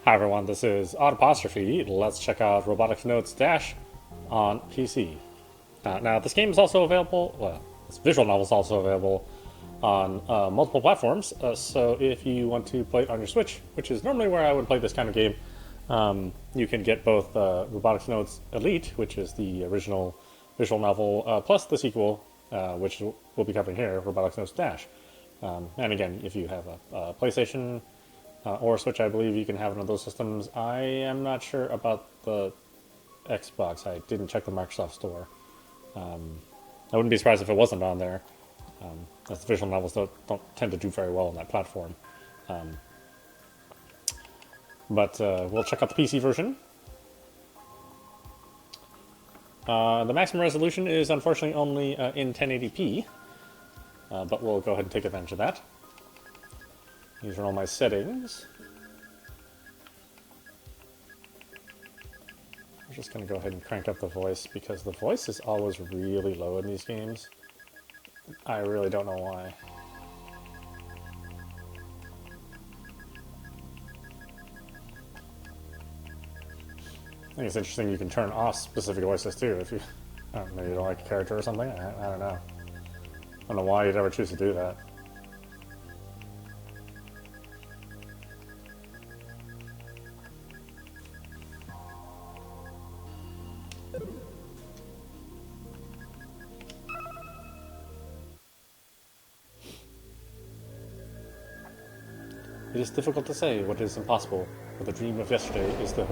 Hi everyone, this is audap. Let's check out Robotics Notes DaSH on PC. Now this game is also available, well, this visual novel is also available on multiple platforms, so if you want to play it on your Switch, which is normally where I would play this kind of game, you can get both Robotics Notes Elite, which is the original visual novel, plus the sequel, which we'll be covering here, Robotics Notes DaSH. And again, if you have a PlayStation or Switch, I believe you can have one of those systems. I am not sure about the Xbox. I didn't check the Microsoft Store. I wouldn't be surprised if it wasn't on there. As the visual novels don't tend to do very well on that platform. But we'll check out the PC version. The maximum resolution is unfortunately only in 1080p, but we'll go ahead and take advantage of that. These are all my settings. I'm just going to go ahead and crank up the voice because the voice is always really low in these games. I really don't know why. I think it's interesting you can turn off specific voices too if you maybe you don't like a character or something. I don't know. I don't know why you'd ever choose to do that. It is difficult to say what is impossible, but the dream of yesterday is the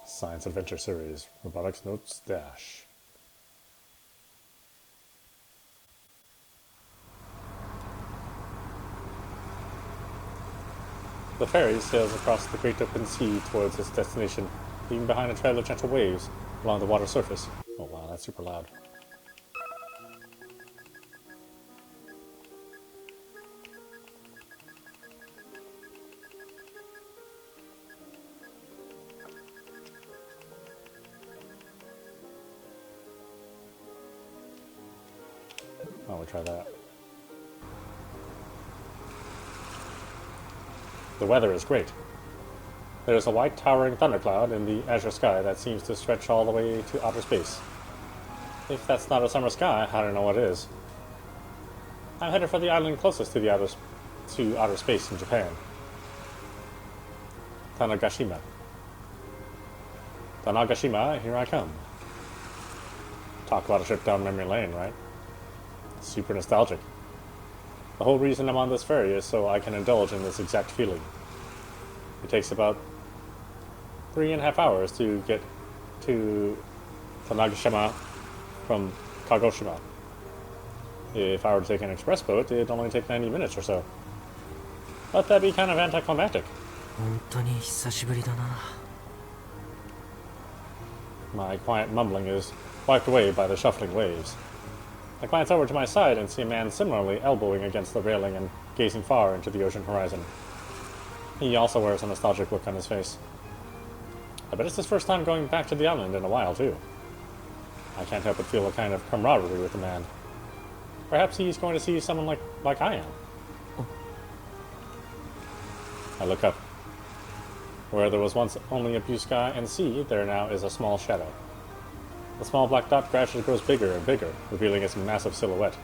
Science Adventure Series, Robotics Notes DaSH. The ferry sails across the great open sea towards its destination, leaving behind a trail of gentle waves along the water surface. Oh wow, that's super loud. Oh, we'll try that. The weather is great. There is a white towering thundercloud in the azure sky that seems to stretch all the way to outer space. If that's not a summer sky, I don't know what is. I'm headed for the island closest to outer space in Japan. Tanagashima. Tanagashima, here I come. Talk about a trip down memory lane, right? Super nostalgic. The whole reason I'm on this ferry is so I can indulge in this exact feeling. It takes about 3.5 hours to get to Tanagashima from Kagoshima. If I were to take an express boat, it'd only take 90 minutes or so. But that'd be kind of anticlimactic. My quiet mumbling is wiped away by the shuffling waves. I glance over to my side and see a man similarly elbowing against the railing and gazing far into the ocean horizon. He also wears a nostalgic look on his face. I bet it's his first time going back to the island in a while, too. I can't help but feel a kind of camaraderie with the man. Perhaps he's going to see someone like I am. I look up. Where there was once only a blue sky and sea, there now is a small shadow. The small black dot gradually grows bigger and bigger, revealing its massive silhouette.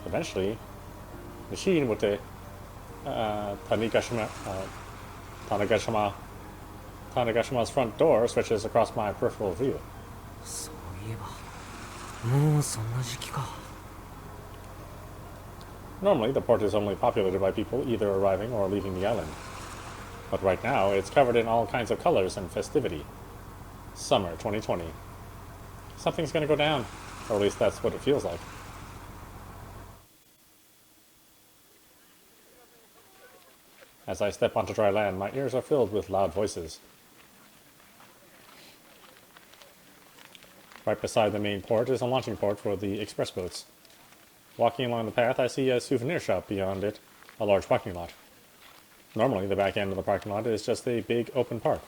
Eventually, machine with the Tanagashima's front door switches across my peripheral view. Normally, the port is only populated by people either arriving or leaving the island. But right now, it's covered in all kinds of colors and festivity. Summer 2020. Something's gonna go down, or at least that's what it feels like. As I step onto dry land, my ears are filled with loud voices. Right beside the main port is a launching port for the express boats. Walking along the path, I see a souvenir shop beyond it, a large parking lot. Normally, the back end of the parking lot is just a big open park.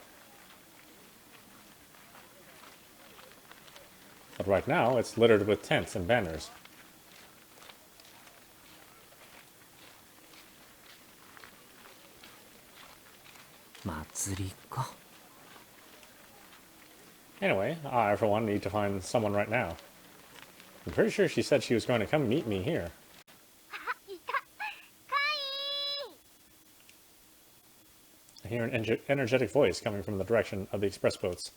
But right now, it's littered with tents and banners. Anyway, I, for one, need to find someone right now. I'm pretty sure she said she was going to come meet me here. I hear an energetic voice coming from the direction of the express boats.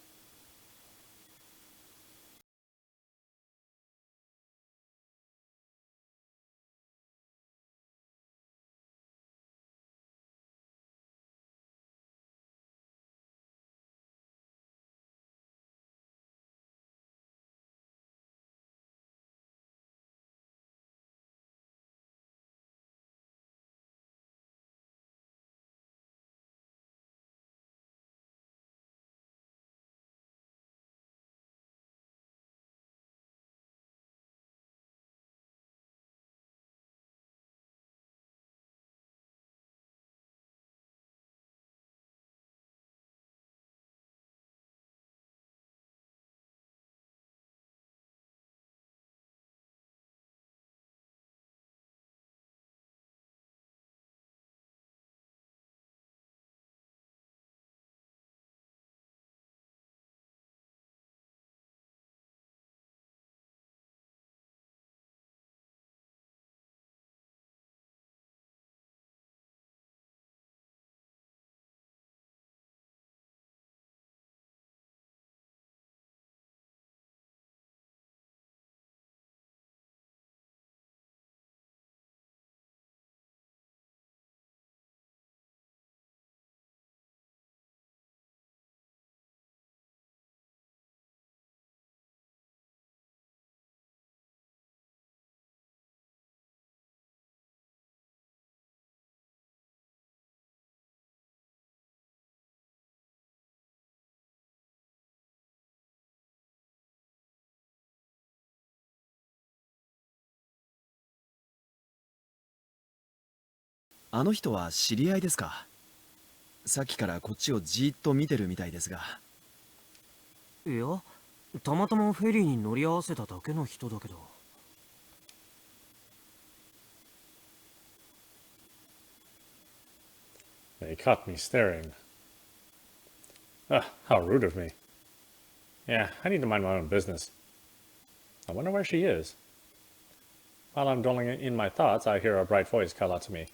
あの人は知り合いですか？さっきからこっちをじーっと見てるみたいですが。いや、たまたまフェリーに乗り合わせただけの人だけど。They caught me staring. How rude of me. Yeah, I need to mind my own business. I wonder where she is. While I'm dwelling in my thoughts, I hear a bright voice call out to me.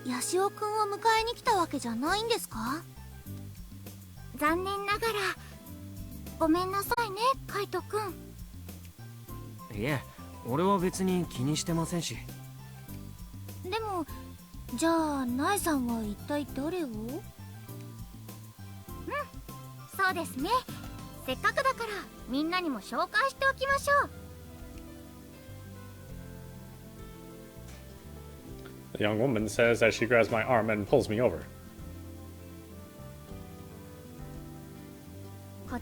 DaSH 君を迎えに来たわけじゃないんですか？残念ながら。ごめんなさいね、カイト君。いえ、俺は別に気にしてませんし。でも、じゃあナエさんは一体誰を？そうですね。せっかくだからみんなにも紹介しておきましょう。The young woman says as she grabs my arm and pulls me over.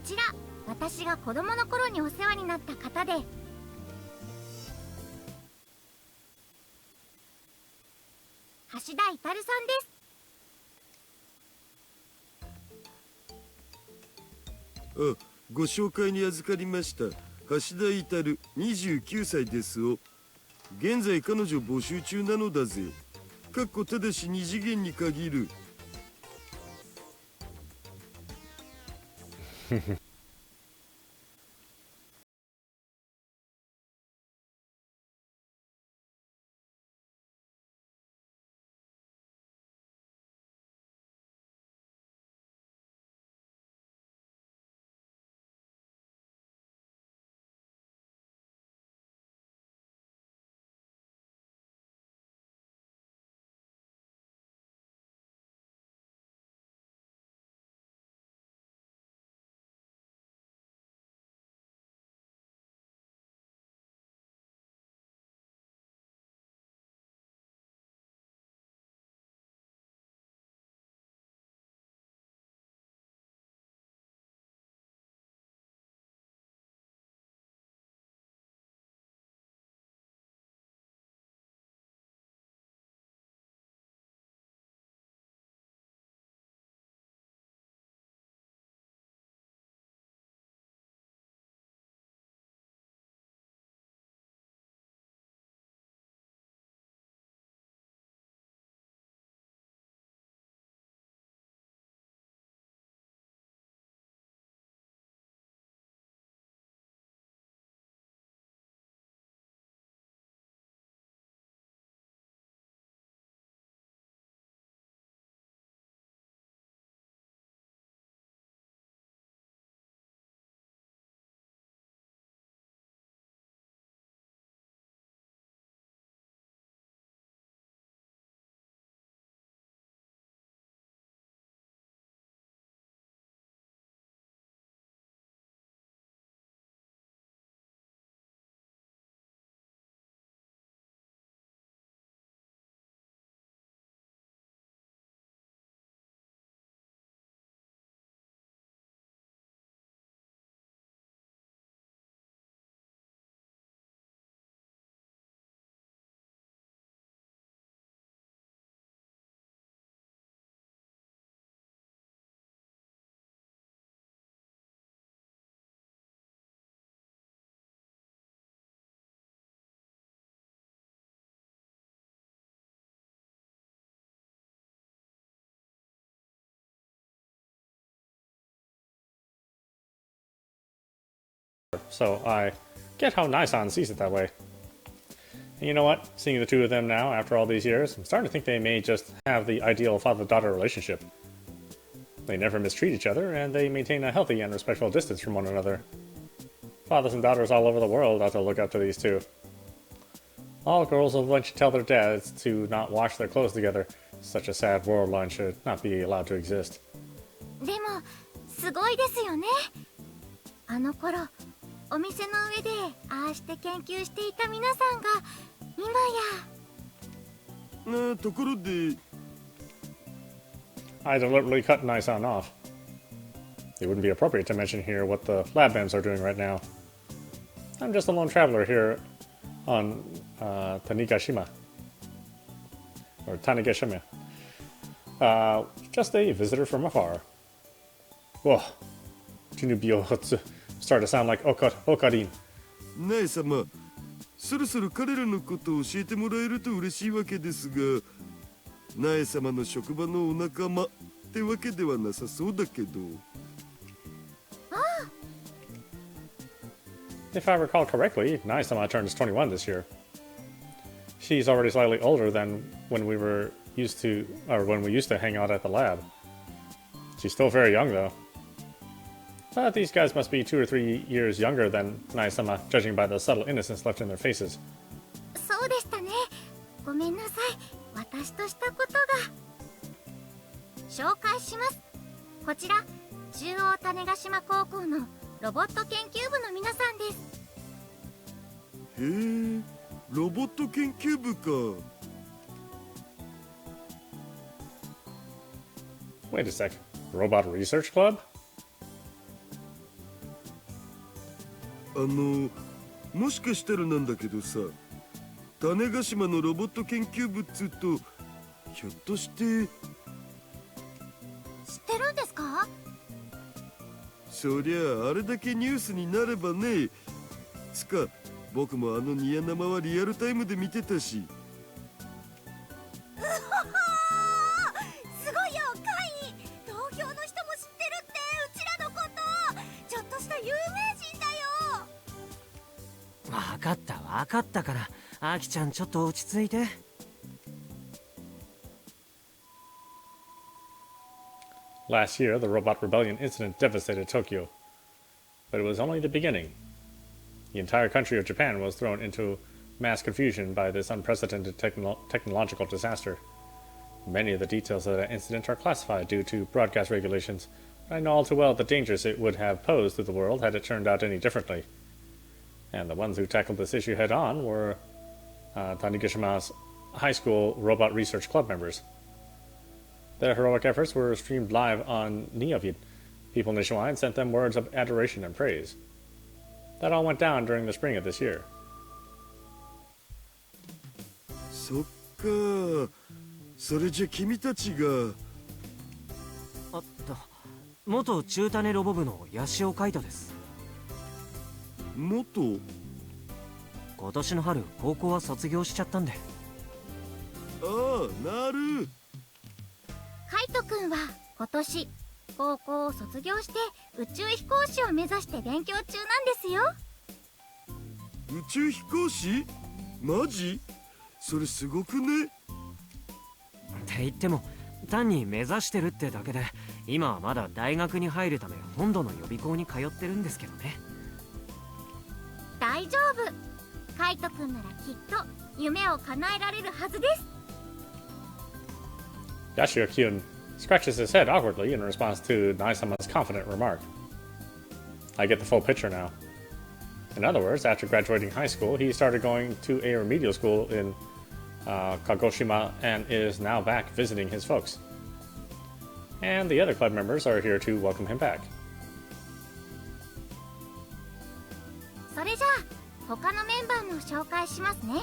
ちら私が子供の頃にお世話になった方で、橋田至さんです。あ、ご紹介に預かりました。橋田至29歳ですを。現在彼女募集中なのだぜ。かっこただし2次元に限る。So I get how Nisan sees it that way. And you know what? Seeing the two of them now, after all these years, I'm starting to think they may just have the ideal father-daughter relationship. They never mistreat each other, and they maintain a healthy and respectful distance from one another. Fathers and daughters all over the world ought to look up to these two. All girls will eventually tell their dads to not wash their clothes together. Such a sad world line should not be allowed to exist. でもすごいですよね。あの頃お店の上でああして研究していた皆さんが今や。ところで I deliberately cut Nisan off. It wouldn't be appropriate to mention here what the lab members are doing right now. I'm just a lone traveler here on Tanigashima. Or Tanigashima. Just a visitor from afar. Whoa. Junubyo Hotsu. Started to sound like Okarin. ナエ様、そろそろ彼らのことを教えてもらえると嬉しいわけですが、ナエ様の職場のお仲間ってわけではなさそうだけど。If I recall correctly, Naisama turns 21 this year. She's already slightly older than when we used to hang out at the lab. She's still very young though. But these guys must be 2 or 3 years younger than Naisama, judging by the subtle innocence left in their faces. そうでしたね。ごめんなさい。私としたことが。紹介します。こちら中央種子島高校のロボット研究部の皆さんです。へえ、ロボット研究部か。Wait a sec. Robot Research Club? もしかしたらなんだけどさ、種子島のロボット研究部っつうとひょっとして。知ってるんですか？そりゃあれだけニュースになればね。つか僕もあのニヤ生はリアルタイムで見てたし。すごいよカイ。同郷の人も知ってるってうちらのこと。ちょっとした有名人だよ。わかったわかったから、アキちゃんちょっと落ち着いて。Last year, the robot rebellion incident devastated Tokyo. But it was only the beginning. The entire country of Japan was thrown into mass confusion by this unprecedented technological disaster. Many of the details of that incident are classified due to broadcast regulations, but I know all too well the dangers it would have posed to the world had it turned out any differently. And the ones who tackled this issue head-on were Tanigashima's high school robot research club members. Their heroic efforts were streamed live on Neovid. People nationwide sent them words of adoration and praise. That all went down during the spring of this year. そっか、それじゃ君たちが。元中種ロボ部の八潮海斗です。元？今年の春高校は卒業しちゃったんで。ああ、なる。カイトくんは今年高校を卒業して宇宙飛行士を目指して勉強中なんですよ。宇宙飛行士？マジ？それすごくね。って言っても単に目指してるってだけで、今はまだ大学に入るため本土の予備校に通ってるんですけどね。大丈夫。カイトくんならきっと夢を叶えられるはずです。Yashio-kyun scratches his head awkwardly in response to Naisama's confident remark. I get the full picture now. In other words, after graduating high school, he started going to a remedial school in Kagoshima and is now back visiting his folks. And the other club members are here to welcome him back. それじゃあ他のメンバーも紹介しますね。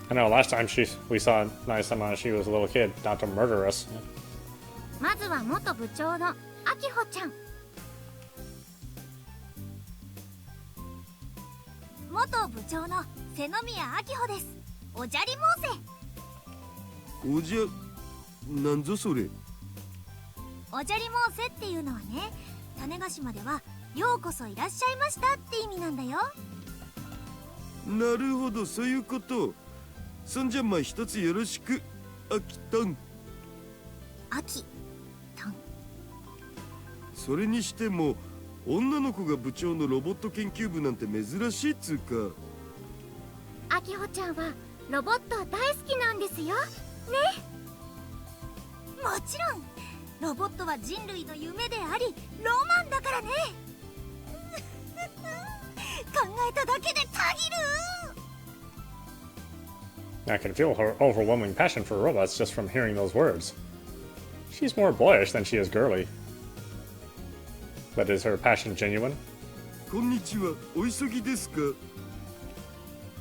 I know last time we saw Naisama, she was a little kid, not to murder us. まずは元部長のアキホちゃん。元部長の瀬宮明穂です。おじゃりおじゃ、なんぞそれ。おじゃり申せっていうのはね、種子島ではようこそいらっしゃいましたって意味なんだよ。なるほど、そういうこと。そんじゃまあ一つよろしく、アキタン。アキタン。それにしても女の子が部長のロボット研究部なんて珍しいっつうか。アキホちゃんはロボット大好きなんですよね。もちろんロボットは人類の夢でありロマンだからね。考えただけでたぎる。I can feel her overwhelming passion for robots just from hearing those words. She's more boyish than she is girly. But is her passion genuine? こんにちは、お急ぎですか？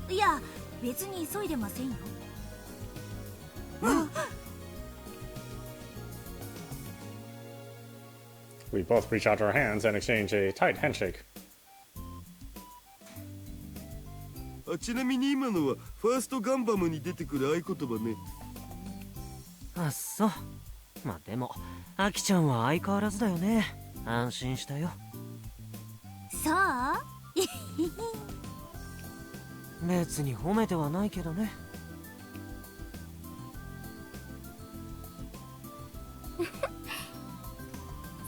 いや、別に急いでませんよ。We both reach out our hands and exchange a tight handshake. ちなみに今のはファーストガンバムに出てくる合言葉ね。あっそう。まあでもアキちゃんは相変わらずだよね。安心したよ。そう？別に褒めてはないけどね。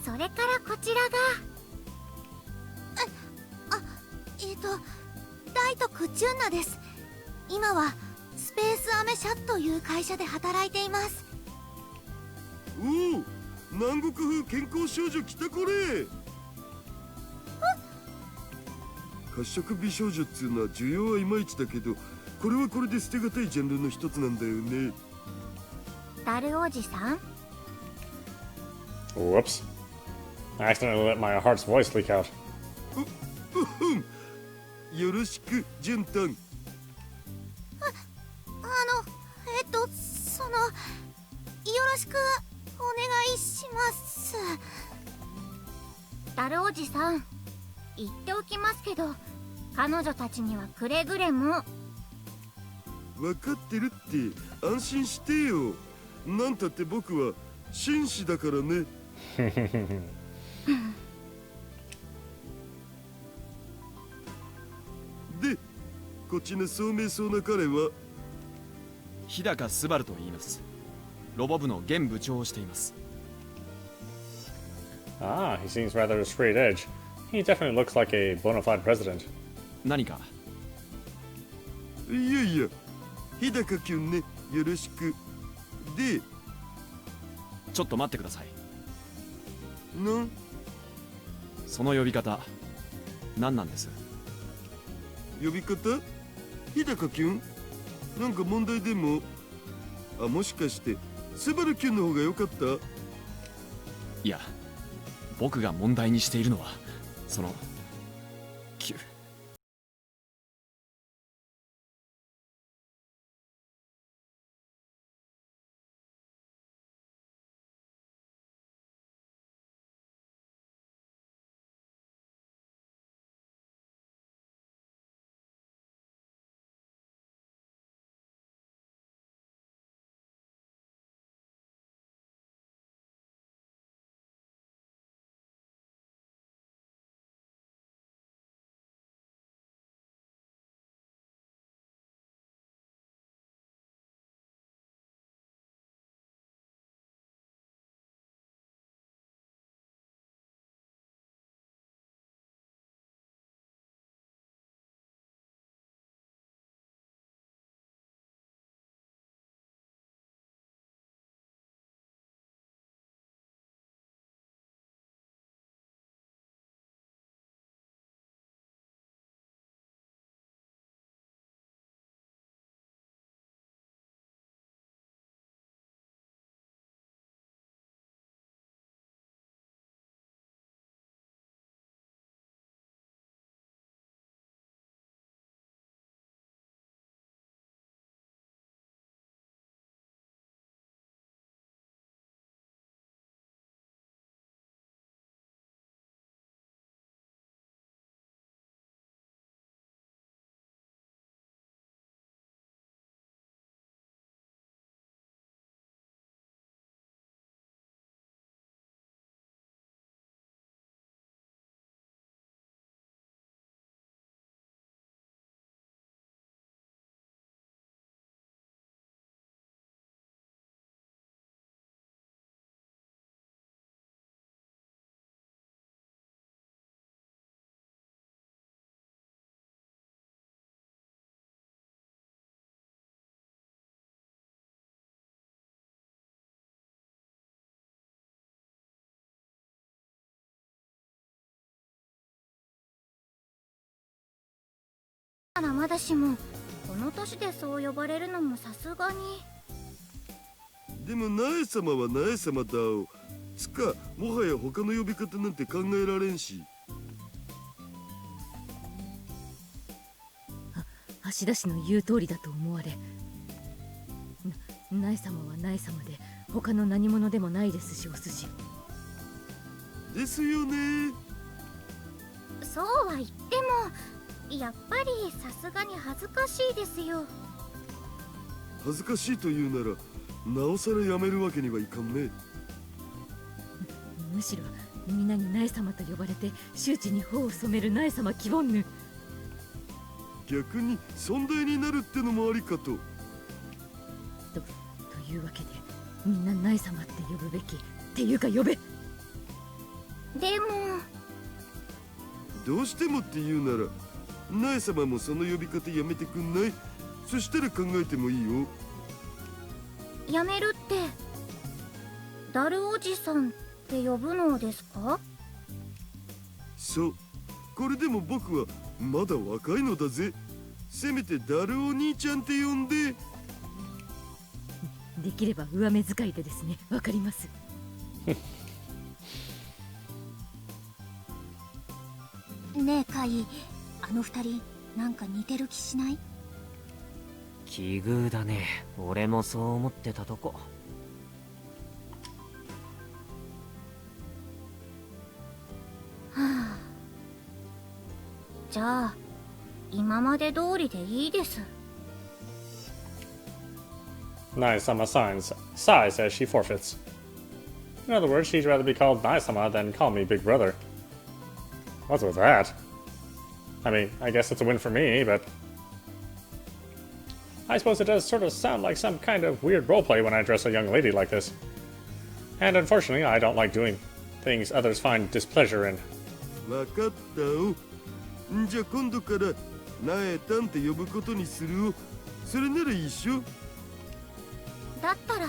それからこちらがライトクチュンナです。今はスペースアメ社という会社で働いています。おお、南国風健康少女来たこれ。褐色美少女っつうのは需要はいまいちだけど、これはこれで捨てがたいジャンルの一つなんだよね。ダルおじさん。 Whoops. I accidentally let my heart's voice leak out. よろしくジュンタン。そのよろしくお願いします。ダルおじさん、言っておきますけど、彼女たちにはくれぐれも。分かってるって安心してよ。なんたって僕は紳士だからね。で、こっちの聡明そうな彼は日高スバルと言います。ロボ部の現部長をしています。Ah, he seems rather straight edge. He definitely looks like a bona fide president. 何か？いやいや、日高きゅんね、よろしく。で、ちょっと待ってください。その呼び方何なんです？呼び方？日高きゅん？なんか問題でも？あ、もしかしてスバルきゅんの方が良かった？いや、僕が問題にしているのはそのならまだしも、この年でそう呼ばれるのもさすがに。でも苗様は苗様だお。つかもはや他の呼び方なんて考えられんし。橋田氏の言う通りだと思われ、苗様は苗様で他の何者でもないですし、お筋ですよね。そうは言ってもやっぱりさすがに恥ずかしいですよ。恥ずかしいというならなおさらやめるわけにはいかんね。むしろ皆に苗様と呼ばれて周知に頬を染める苗様希望ぬ。逆に尊大になるってのもありかと。というわけでみんな苗様って呼ぶべきっていうか呼べ。でもどうしてもって言うなら苗様もその呼び方やめてくんない？そしたら考えてもいいよ。やめるってダルおじさんって呼ぶのですか？そう、これでも僕はまだ若いのだぜ。せめてダルお兄ちゃんって呼んで。できれば上目遣いでですね。わかります。ねえカイ、あの二人なんか似てる気しない？奇遇だね。俺もそう思ってたとこ。はあ、じゃあ今まで通りでいいです。 Nae-sama signs, sighs as she forfeits. In other words, she'd rather be called Nae-sama than call me Big Brother. What's with that? I mean, I guess it's a win for me, but I suppose it does sort of sound like some kind of weird roleplay when I address a young lady like this. And unfortunately, I don't like doing things others find displeasure in. わかったお。んじゃ今度からなえたんって呼ぶことにするお。それなら一緒。だったら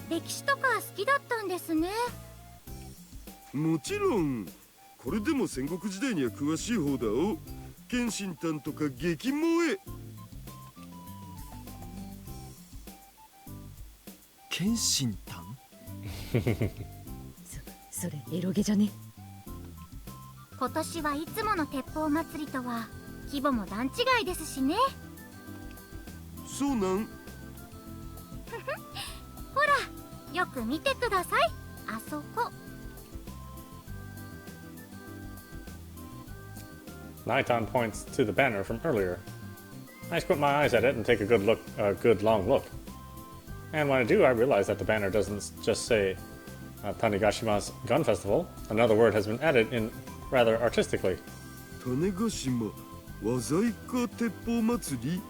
歴史とか好きだったんですね。もちろん。これでも戦国時代には詳しい方だお。謙信譚とか激萌え。謙信譚それエロゲじゃね？今年はいつもの鉄砲祭りとは規模も段違いですしね。そうなん。ほらよく見てください、あそこ。Naiton points to the banner from earlier. I squint my eyes at it and take a good long look. And when I do, I realize that the banner doesn't just say Tanegashima's Gun Festival. Another word has been added in rather artistically. 種子島和細工鉄砲祭り。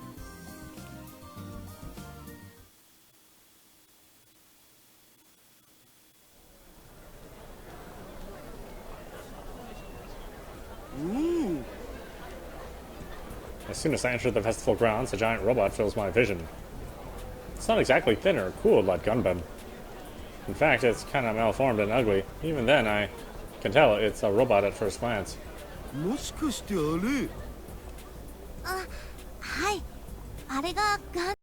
おお。 As soon as I enter the festival grounds, a giant robot fills my vision. It's not exactly thin or cooled like Gunbun. In fact, it's kind of malformed and ugly. Even then, I can tell it's a robot at first glance. もしかしてあれ。あ、はい、あれがガン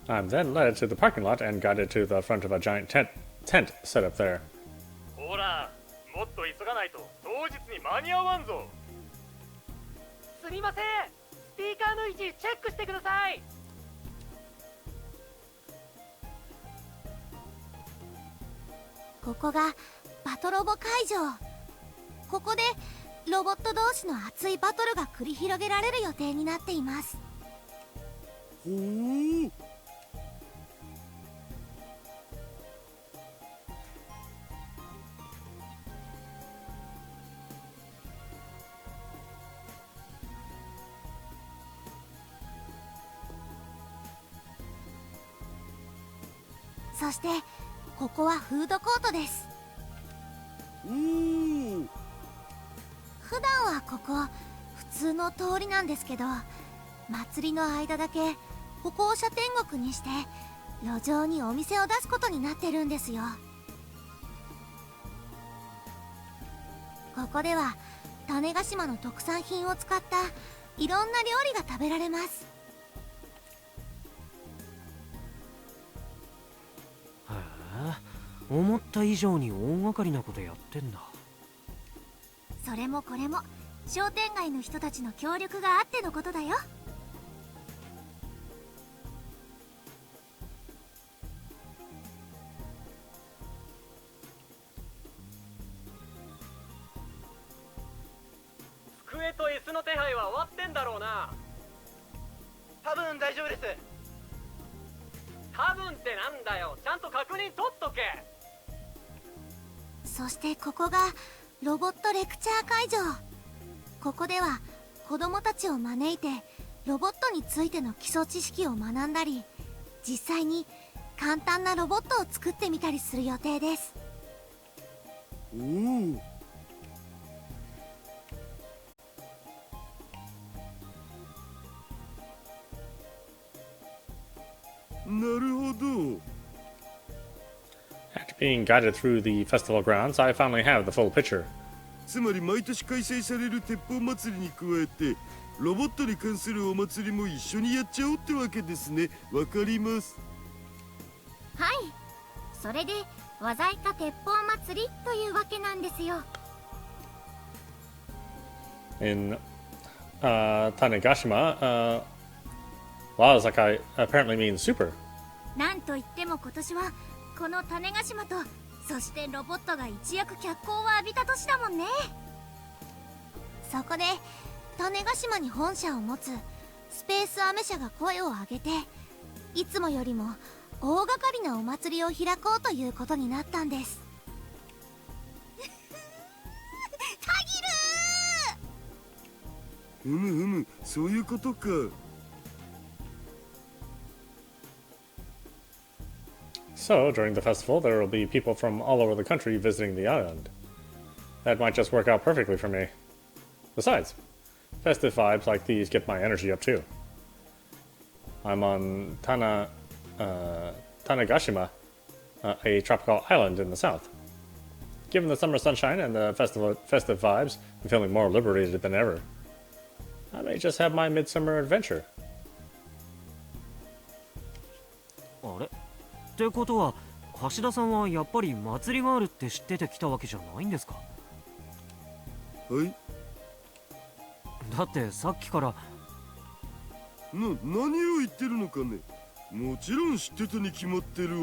I'm then led to the parking lot and guided to the front of a giant tent set up there. ほら、もっと急がないと当日に間に合わんぞ。すみません、スピーカーの位置チェックしてください。ここがバトロボ会場。ここでロボット同士の熱いバトルが繰り広げられる予定になっています。ほう。そしてここはフードコートです。おお。普段はここ普通の通りなんですけど、祭りの間だけ歩行者天国にして路上にお店を出すことになってるんですよ。ここでは種子島の特産品を使ったいろんな料理が食べられます。へえ、思った以上に大掛かりなことやってんだ。それもこれも商店街の人たちの協力があってのことだよ。机と椅子の手配は終わってんだろうな。多分大丈夫です。多分ってなんだよ、ちゃんと確認取っとけ。そしてここがロボットレクチャー会場。ここでは子供たちを招いてロボットについての基礎知識を学んだり、実際に簡単なロボットを作ってみたりする予定です。おお。なるほど。 After being guided through the festival grounds, I finally have the full picture. つまり毎年開催される鉄砲祭りに加えてロボットに関するお祭りも一緒にやっちゃおうってわけですね。わかります。はい、それで話題化鉄砲祭りというわけなんですよ。In Tanegashima, Wazakai apparently means super. なんといっても今年はこの種子島と、そしてロボットが一躍脚光を浴びた年だもんね。そこで種子島に本社を持つスペースアメ社が声を上げて、いつもよりも大掛かりなお祭りを開こうということになったんです。たぎるふむふむ、そういうことか。So, during the festival, there will be people from all over the country visiting the island. That might just work out perfectly for me. Besides, festive vibes like these get my energy up too. I'm on Tanegashima, a tropical island in the south. Given the summer sunshine and the festive vibes, I'm feeling more liberated than ever. I may just have my midsummer adventure. あれってことは、橋田さんはやっぱり祭りがあるって知ってて来たわけじゃないんですか？はい。だってさっきから。何を言ってるのかね。もちろん知ってたに決まってる。いや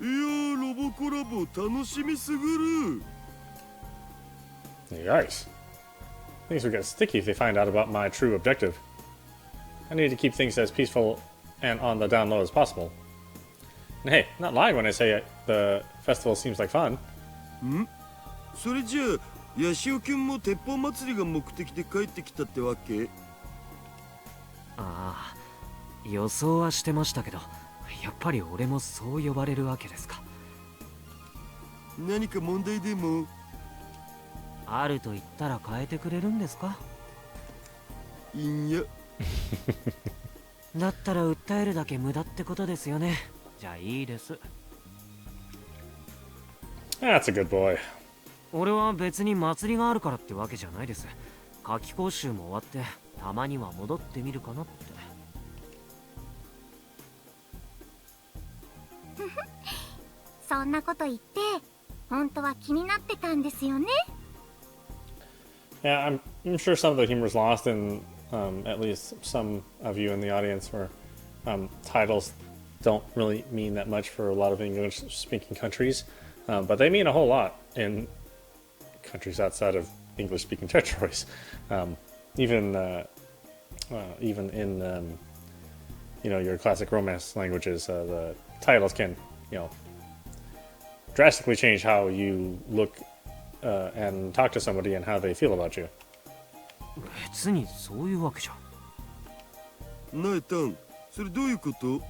ー、ロボコラボ楽しみすぎる。 Yikes. Things will get sticky if they find out about my true objective. I need to keep things as peaceful and on the down low as possible. And hey, not lying when I say the festival seems like fun. ん？それじゃあ、ヤシオくんも鉄砲祭りが目的で帰ってきたってわけ？ああ、予想はしてましたけど、やっぱり俺もそう呼ばれるわけですか。何か問題でも？あると言ったら変えてくれるんですか？いや。だったら訴えるだけ無駄ってことですよね。じゃあいいです。That's a good boy. 俺は別に祭りがあるからってわけじゃないです。夏季講習も終わってたまには戻ってみるかなって。そんなこと言って本当は気になってたんですよね。 Yeah, I'm sure some of the humor is lost in at least some of you in the audience where titles don't really mean that much for a lot of English-speaking countries, but they mean a whole lot in countries outside of English-speaking territories. Even in your classic romance languages, the titles can drastically change how you look and talk to somebody and how they feel about you. 別にそういうわけじゃ。なえたん、それどういうこと？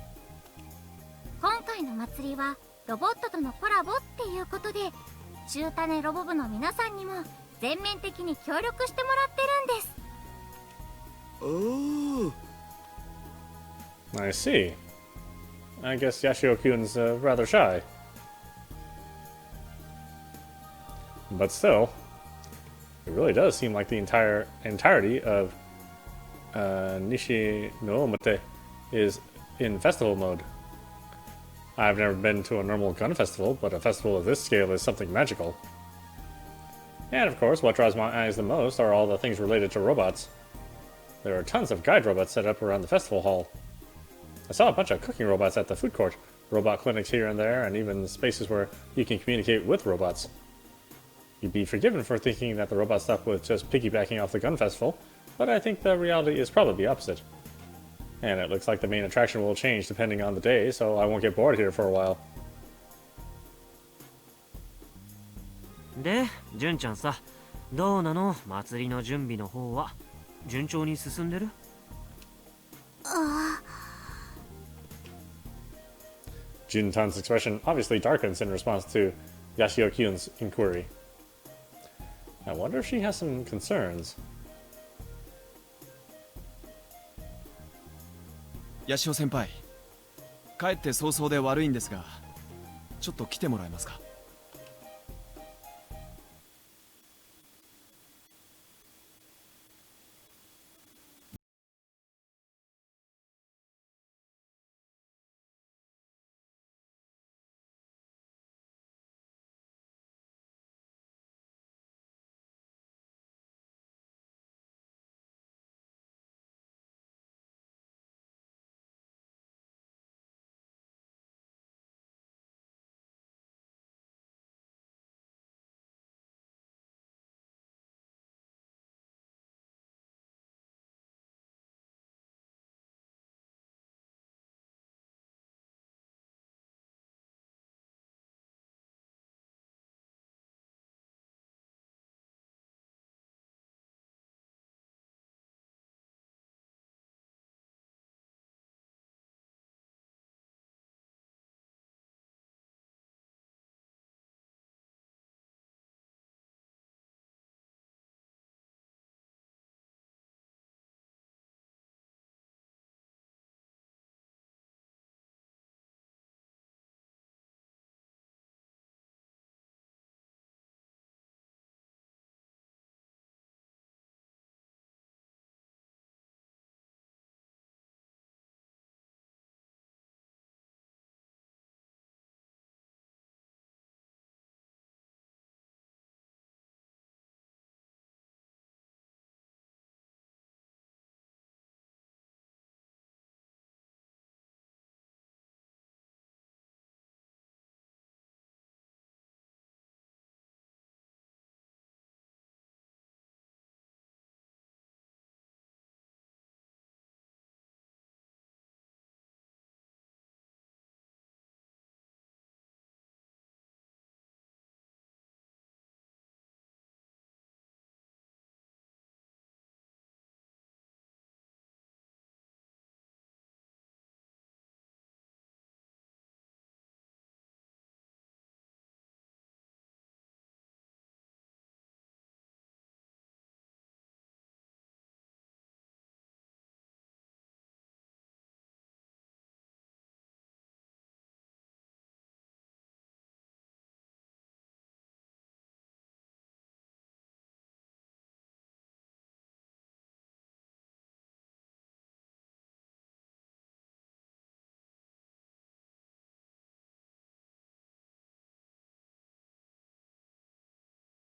今回の祭りはロボットとのコラボっていうことで、中種ロボ部の皆さんにも全面的に協力してもらってるんです。ああ、 I see. I guess Yashio-kun's rather shy. But still, it really does seem like the entirety of Nishi no Omate is in festival mode. I've never been to a normal gun festival, but a festival of this scale is something magical. And of course, what draws my eyes the most are all the things related to robots. There are tons of guide robots set up around the festival hall. I saw a bunch of cooking robots at the food court, robot clinics here and there, and even spaces where you can communicate with robots. You'd be forgiven for thinking that the robot stuff was just piggybacking off the gun festival, but I think the reality is probably the opposite. And it looks like the main attraction will change depending on the day, so I won't get bored here for a while. で、純ちゃんさ、どうなの？祭りの準備の方は順調に進んでる？ Juntan's expression obviously darkens in response to Yashio-kyun's inquiry. I wonder if she has some concerns. ヤシオ先輩、帰って早々で悪いんですが、ちょっと来てもらえますか？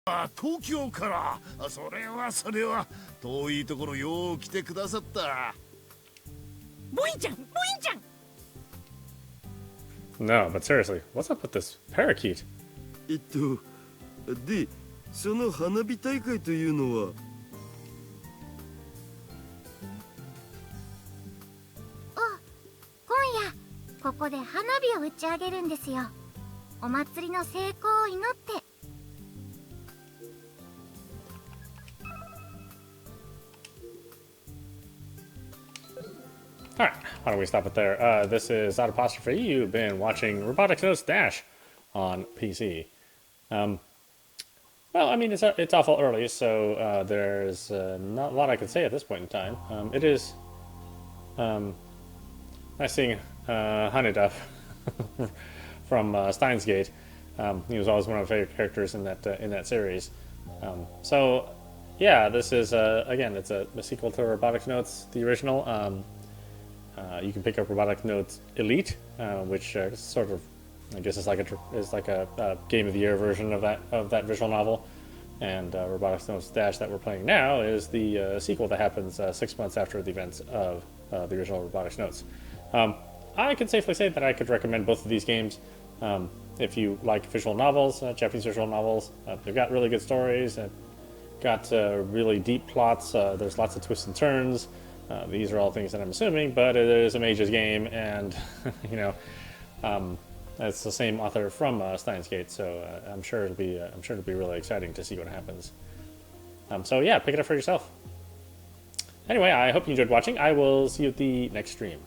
東京からそれは遠いところよう来てくださった。ボインちゃんボインちゃん No, but seriously, what's up with this parakeet? で、その花火大会というのは。今夜ここで花火を打ち上げるんですよ。お祭りの成功を祈って。Alright, why don't we stop it there? This is audap. You've been watching Robotics Notes DaSH on PC. Well, I mean, it's awful early, so there's not a lot I can say at this point in time. It is nice seeing Haneda from Steins Gate. He was always one of my favorite characters in that series. So, yeah, this is again, it's a sequel to Robotics Notes, the original. You can pick up Robotics Notes Elite, which sort of, I guess, is like a Game of the Year version of that visual novel. And Robotics Notes DaSH that we're playing now is the sequel that happens 6 months after the events of the original Robotics Notes. I can safely say that I could recommend both of these games if you like visual novels, Japanese visual novels. They've got really good stories, got really deep plots. There's lots of twists and turns. These are all things that I'm assuming, but it is a mage's game, and you know, it's the same author from Steins Gate, so I'm sure it'll be really exciting to see what happens. So yeah, pick it up for yourself. Anyway, I hope you enjoyed watching. I will see you at the next stream.